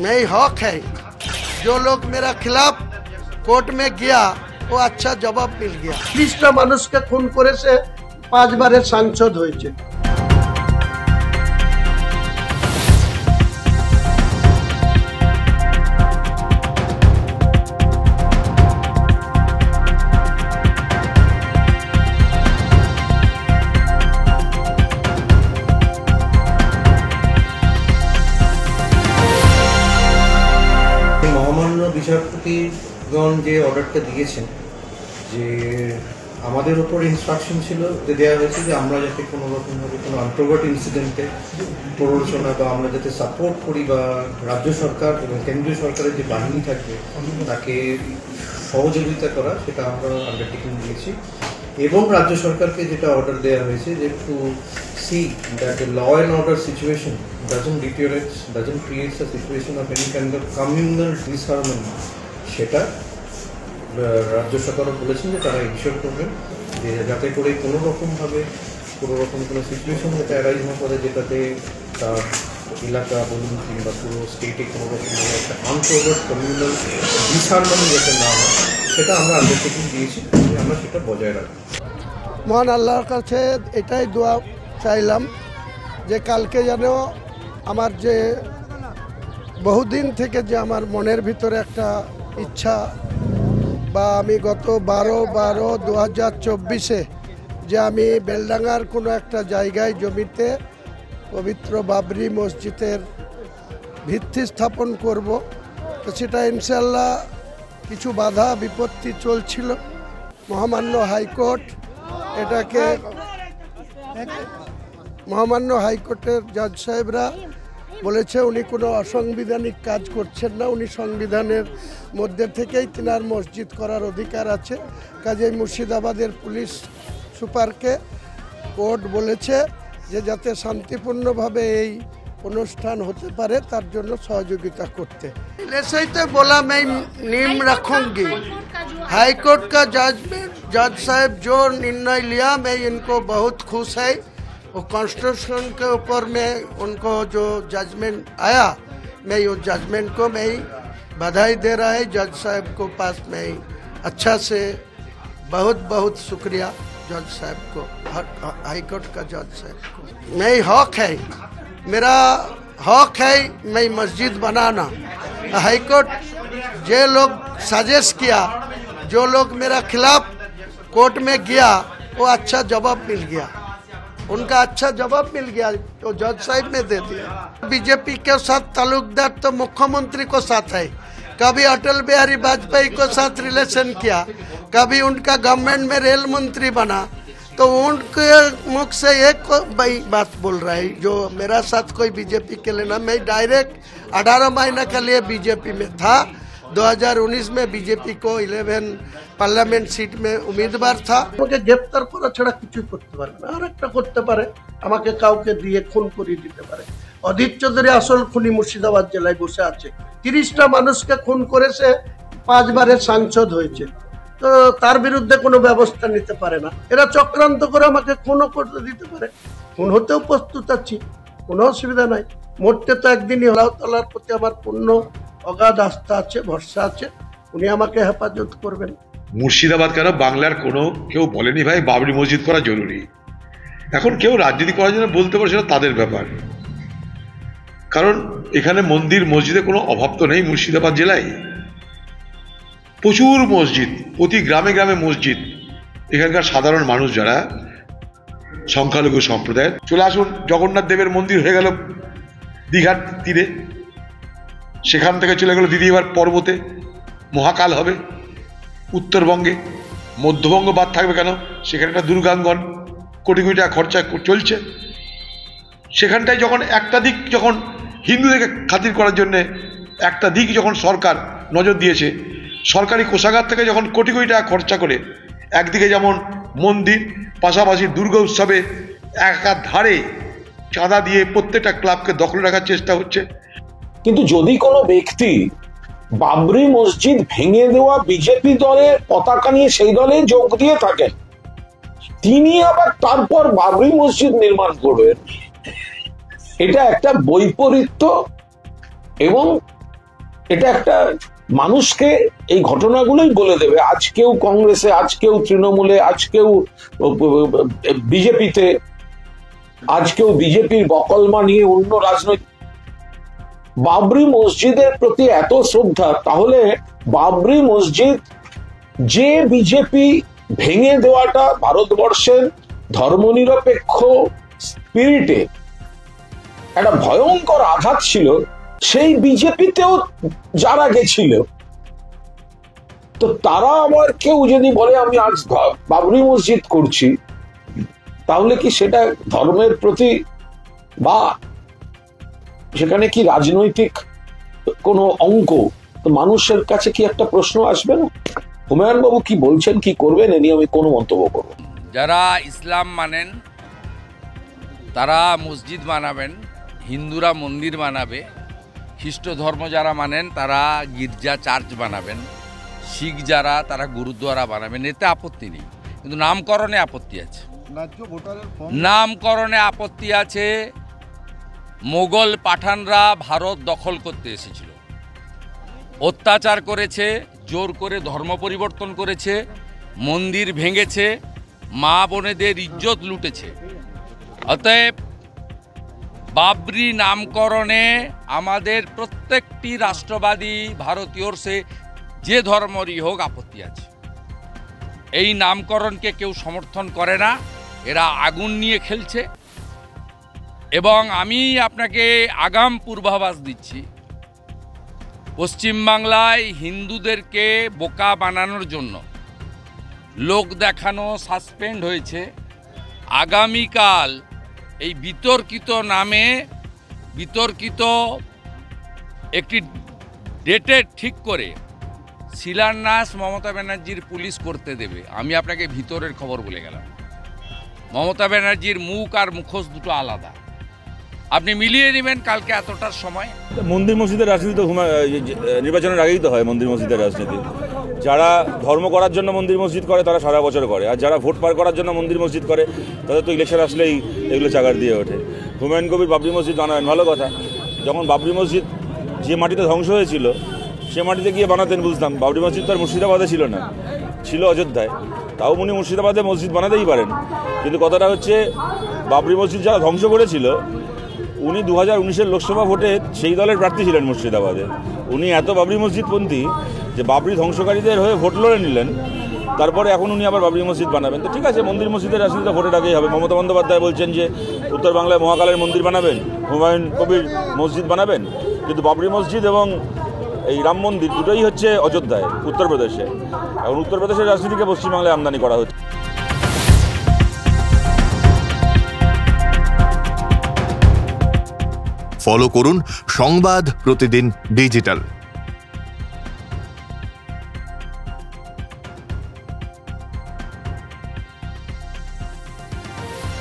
नहीं हक है। जो लोग मेरा खिलाफ कोर्ट में गया वो अच्छा जवाब मिल गया। 30টা মানুষকে খুন করেছে, 5 বারের সাংসদ হয়েছে। বিচারপতিগণ যে অর্ডারটা দিয়েছেন, যে আমাদের উপর ইনস্ট্রাকশন ছিল যে দেওয়া হয়েছে যে আমরা যাতে কোনো রকমভাবে কোনো আনপ্রোভার্ট ইনসিডেন্টে প্ররোচনা বা আমরা যাতে সাপোর্ট করি বা রাজ্য সরকার এবং কেন্দ্রীয় সরকারের যে বাহিনী থাকবে তাকে সহযোগিতা করা, সেটা আমরা আন্ডারটেকিং দিয়েছি। এবং রাজ্য সরকারকে যেটা অর্ডার দেওয়া হয়েছে যে to see that the law and order situation doesn't deteriorate, doesn't create a situation of any kind of communal disharmony, সেটা রাজ্য সরকারও বলেছেন যে তারা ইনশিওর করবেন যে যাতে করে কোনো রকমভাবে কোনো সিচুয়েশন যাতে অ্যারাইজ না করে যেটাতে তার এলাকা বলুন কিংবা পুরো স্টেটে কোনো রকমভাবে একটা আনপ্রোভার্ট কমিউনাল ডিসহারমনি যাতে না হয়, সেটা আমরা আন্ডারটেকিং দিয়েছি, আমরা সেটা বজায় রাখবো। মহান আল্লাহর কাছে এটাই দোয়া চাইলাম যে কালকে যেন আমার যে বহুদিন থেকে যে আমার মনের ভিতরে একটা ইচ্ছা বা আমি গত 12/12/2024 যে আমি বেলডাঙ্গার কোনো একটা জায়গায় জমিতে পবিত্র বাবরি মসজিদের ভিত্তি স্থাপন করব, তো সেটা ইনশাল্লাহ কিছু বাধা বিপত্তি চলছিল। মহামান্য হাইকোর্টের জাজ সাহেবরা বলেছে উনি কোনো অসাংবিধানিক কাজ করছেন না, উনি সংবিধানের মধ্যে থেকেই তিনার মসজিদ করার অধিকার আছে। কাজেই মুর্শিদাবাদের পুলিশ সুপারকে কোর্ট বলেছে যে যাতে শান্তিপূর্ণভাবে এই অনুষ্ঠান হতে পারে তার জন্য সহযোগিতা করতে। ऐसे तो बोला मैं नीम रखूंगी। हाईकोर्ट का जज साहब जो निर्णय लिया मैं इनको बहुत खुश है। वो कॉन्स्टिट्यूशन के ऊपर में उनको जो जजमेंट आया, मैं उस जजमेंट को मैं बधाई दे रहा है। जज साहब को पास मैं अच्छा से बहुत शुक्रिया जज साहब को, हाईकोर्ट का जज साहब को। मैं हक है, मेरा हक है मैं मस्जिद बनाना। हाईकोर्ट जो लोग सजेस्ट किया, जो लोग मेरा खिलाफ कोर्ट में गया वो अच्छा जवाब मिल गया, उनका अच्छा जवाब मिल गया तो जज साहब ने दे दिया। बीजेपी के साथ ताल्लुकदार तो मुख्यमंत्री को साथ है, कभी अटल बिहारी वाजपेयी को साथ रिलेशन किया, कभी उनका गवर्नमेंट में रेल मंत्री बना, तो उनके मुख से एक बात बोल रहा है जो मेरा साथ कोई बीजेपी के लेना। मैं डायरेक्ट 18 महीना के लिए बीजेपी में था। 2019 में बीजेपी को 11 पार्लियामेंट सीट में उम्मीदवार था। আমাকে গ্রেফতার করা ছাড়া কিছুই করতে পারে না, আর একটা করতে পারে আমাকে কাউকে দিয়ে খুন করিয়ে দিতে পারে। অধীর চৌধুরী আসল খুনি মুর্শিদাবাদ জেলায় বসে আছে, 30টা মানুষকে খুন করেছে, 5 বারের সাংসদ হয়েছে, তো তার বিরুদ্ধে কোনো ব্যবস্থা নিতে পারে না। এরা চক্রান্ত করে আমাকে খুনও করতে দিতে পারে, খুন হতেও প্রস্তুত আছি, কোনো অসুবিধা নাই। মরতে তো একদিনই। আল্লাহ তাআলার প্রতি আমার পূর্ণ অগাধ আস্থা আছে, ভরসা আছে, উনি আমাকে হেফাজত করবেন। মুর্শিদাবাদ কেন বাংলার কোনো কেউ বলেনি ভাই বাবরি মসজিদ করা জরুরি। এখন কেউ রাজনীতি করার জন্য বলতে পারে, সেটা তাদের ব্যাপার। কারণ এখানে মন্দির মসজিদে কোনো অভাব তো নেই মুর্শিদাবাদ জেলায়, প্রচুর মসজিদ, প্রতি গ্রামে গ্রামে মসজিদ। এখানকার সাধারণ মানুষ যারা সংখ্যালঘু সম্প্রদায়ের, চলে আসুন, জগন্নাথ দেবের মন্দির হয়ে গেল দীঘার তীরে, সেখান থেকে চলে গেল দিদি এবার পর্বতে, মহাকাল হবে উত্তরবঙ্গে, মধ্যবঙ্গ বাদ থাকবে কেন? সেখানে একটা দুর্গাঙ্গন, কোটি কোটি টাকা খরচা চলছে। সেখানটায় যখন একটা দিক যখন হিন্দুদেরকে খাতির করার জন্যে একটা দিক যখন সরকার নজর দিয়েছে, সরকারি কোষাগার থেকে যখন কোটি কোটি টাকা খরচা করে একদিকে যেমন মন্দির, পাশাপাশি দুর্গা উৎসবে একাধারে চাঁদা দিয়ে প্রত্যেকটা ক্লাবকে দখলে রাখার চেষ্টা হচ্ছে। কিন্তু যদি কোনো ব্যক্তি বাবরি মসজিদ ভেঙে দেওয়া বিজেপি দলের পতাকা নিয়ে সেই দলে যোগ দিয়ে থাকেন, তিনি আবার তারপর বাবরি মসজিদ নির্মাণ করবেন, এটা একটা বৈপরীত্য এবং এটা একটা মানুষকে এই ঘটনাগুলোই বলে দেবে, আজকেও কংগ্রেসে, আজকেও তৃণমূলে, আজকেও বিজেপিতে, আজকেও বিজেপির বকলমা নিয়ে অন্য রাজনৈতিক। বাবরি মসজিদের প্রতি এত শ্রদ্ধা, তাহলে বাবরি মসজিদ যে বিজেপি ভেঙে দেওয়াটা ভারতবর্ষের ধর্মনিরপেক্ষ স্পিরিটে একটা ভয়ঙ্কর আঘাত ছিল, সেই বিজেপিতেও যারা গেছিল, তো তারা আবার কেউ যদি বলে আমি আজ বাবরি মসজিদ করছি, তাহলে কি সেটা ধর্মের প্রতি বা সেখানে কি রাজনৈতিক কোনো অঙ্ক? তো মানুষের কাছে কি একটা প্রশ্ন আসবে না? হুমায়ুন বাবু কি বলছেন, কি করবেন, এ নিয়ে আমি কোনো মন্তব্য করব। যারা ইসলাম মানেন তারা মসজিদ বানাবেন, হিন্দুরা মন্দির বানাবে, খ্রিস্ট ধর্ম যারা মানেন তারা গির্জা চার্চ বানাবেন, শিখ যারা তারা গুরুদ্বারা বানাবেন, এতে আপত্তি নেই। কিন্তু নামকরণে আপত্তি আছে। নামকরণে আপত্তি আছে। মোগল পাঠানরা ভারত দখল করতে এসেছিল, অত্যাচার করেছে, জোর করে ধর্ম পরিবর্তন করেছে, মন্দির ভেঙেছে, মা বোনেদের ইজ্জত লুটেছে। অতএব বাবরি নামকরণে আমাদের প্রত্যেকটি রাষ্ট্রবাদী ভারতীয়র সে যে ধর্মেরই হোক আপত্তি আছে। এই নামকরণকে কেউ সমর্থন করে না, এরা আগুন নিয়ে খেলছে। এবং আমি আপনাকে আগাম পূর্বাভাস দিচ্ছি, পশ্চিমবাংলায় হিন্দুদেরকে বোকা বানানোর জন্য লোক দেখানো সাসপেন্ড হয়েছে। আগামীকাল এই বিতর্কিত নামে বিতর্কিত একটি ডেটে ঠিক করে শিলান্যাস মমতা ব্যানার্জির পুলিশ করতে দেবে। আমি আপনাকে ভিতরের খবর বলে গেলাম, মমতা ব্যানার্জির মুখ আর মুখোশ দুটো আলাদা, আপনি মিলিয়ে নেবেন কালকে এতটার সময়। মন্দির মসজিদের রাজনীতি তো নির্বাচনের আগেই তো হয়। মন্দির মসজিদের রাজনীতি যারা ধর্ম করার জন্য মন্দির মসজিদ করে তারা সারা বছর করে, আর যারা ভোট পার করার জন্য মন্দির মসজিদ করে তাদের তো ইলেকশন আসলেই এগুলো চাগার দিয়ে ওঠে। হুমায়ুন কবির বাবরি মসজিদ বানাবেন, ভালো কথা। যখন বাবরি মসজিদ যে মাটিতে ধ্বংস হয়েছিল সে মাটিতে গিয়ে বানাতেন বুঝতাম। বাবরি মসজিদ তো আর মুর্শিদাবাদে ছিল না, ছিল অযোধ্যায়। তাও উনি মুর্শিদাবাদে মসজিদ বানাতেই পারেন। কিন্তু কথাটা হচ্ছে, বাবরি মসজিদ যারা ধ্বংস করেছিল উনি 2019-এর লোকসভা ভোটে সেই দলের প্রার্থী ছিলেন মুর্শিদাবাদে। উনি এত বাবরি মসজিদপন্থী যে বাবরি ধ্বংসকারীদের হয়ে ভোট লড়ে নিলেন, তারপরে এখন উনি আবার বাবরি মসজিদ বানাবেন। তো ঠিক আছে, মন্দির মসজিদের রাজনীতিটা ভোটের আগেই হবে। মমতা বন্দ্যোপাধ্যায় বলছেন যে উত্তর বাংলায় মহাকালের মন্দির বানাবেন, হুমায়ুন কবির মসজিদ বানাবেন, কিন্তু বাবরি মসজিদ এবং এই রাম মন্দির দুটোই হচ্ছে অযোধ্যায়, উত্তরপ্রদেশে। এখন উত্তরপ্রদেশের রাজনীতিকে পশ্চিমবাংলায় আমদানি করা হচ্ছে। ফলো করুন সংবাদ প্রতিদিন ডিজিটাল।